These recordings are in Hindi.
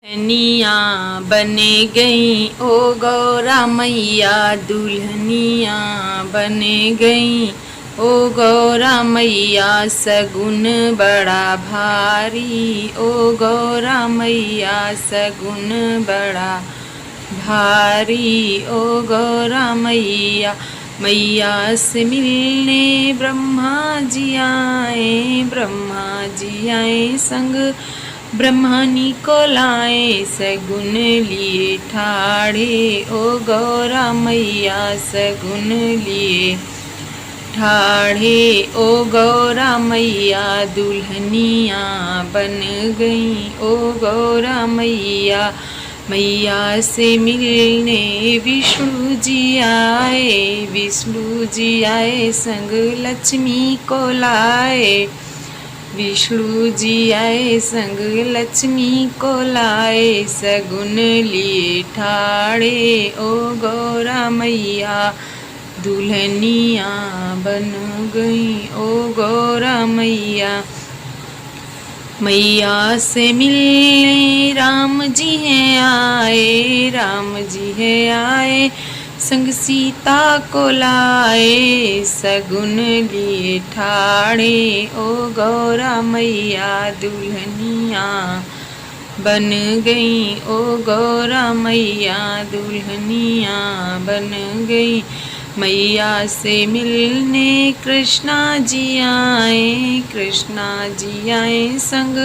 दुल्हनिया बन गई ओ गौरा मैया, दुल्हनिया बन गई ओ गौरा मैया, सगुन बड़ा भारी ओ गौरा मैया, सगुन बड़ा भारी ओ गौरा मैया। मैया से मिलने ब्रह्मा जी आए, ब्रह्मा जी आए संग ब्रह्मणी को लाए, सगुन लिए ठाड़े ओ गौरा मैया, सगुन लिए ठाड़े ओ गौरा मैया, दुल्हनिया बन गई ओ गौरा मैया। मैया से मिलने विष्णु जी आए, विष्णु जी आए संग लक्ष्मी को लाए, विष्णु जी आए संग लक्ष्मी को लाए, सगुन लिए ठाड़े ओ गौरा मैया, दुल्हनिया बन गई ओ गौरा मैया। मैया से मिलने राम जी हैं आए, राम जी हैं आए संग सीता को लाए, सगुन लिए ठाड़े ओ गौरा मैया, दुल्हनिया बन गई ओ गौरा मैया, दुल्हनिया बन गई। मैया से मिलने कृष्णा जी आए, कृष्णा जी आए संग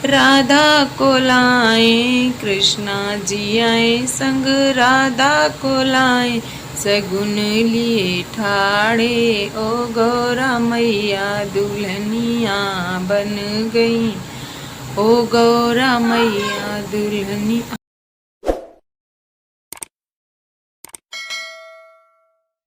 राधा को लाए, कृष्णा जी आए संग राधा को लाए, सगुन लिए ठाड़े ओ गौरा मैया, दुल्हनिया बन गई ओ गौरा मैया, दुल्हनिया।